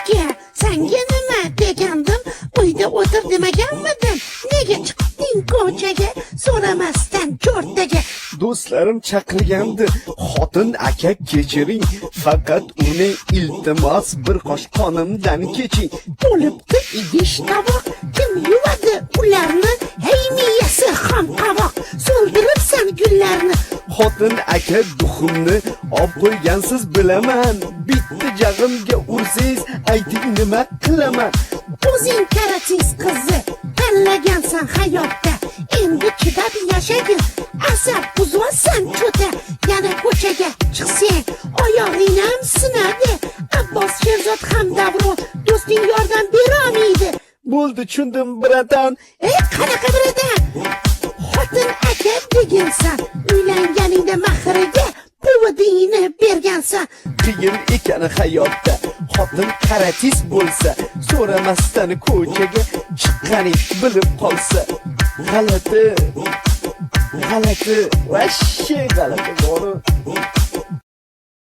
aka, senga nima degandim, uyda o'tir demaganmidim? Nega chiqding ko'chaga, so'ramasdan cho'rtaga? Do'stlarim chaqirgandi, xotin aka kechiring, faqat uni iltimos bir qosh qonimdan keching. Bo'libdi idish tovoq, kim yuvadi ularni? Hey miyasi ham qavoq, so'ldiribsan gullarni. Xotin aka duxumni olib qo'ygansiz bilaman. Bitta jag'imga ursangiz ayting nima qilaman. O'zing karatis qizi tanlagansan hayotda, endi chidab yashagin, asab buzvasan cho'ta. Yana ko'chaga chiqsang oyog'ing ham sinadi. Abbos Sherzod ham Davron do'sting yordam berolmaydi. Bo'ldi, tushundim bratan. Qanaqa biratan? Xotin aka degansan, uylanganingda mahriga puvadingni bergansan. Qiyin ekan hayotda, xotin karatis bo'lsa, so'ramasdan ko'chaga chiqqaning bilib qolsa. G'alati, vashshe g'alati bor.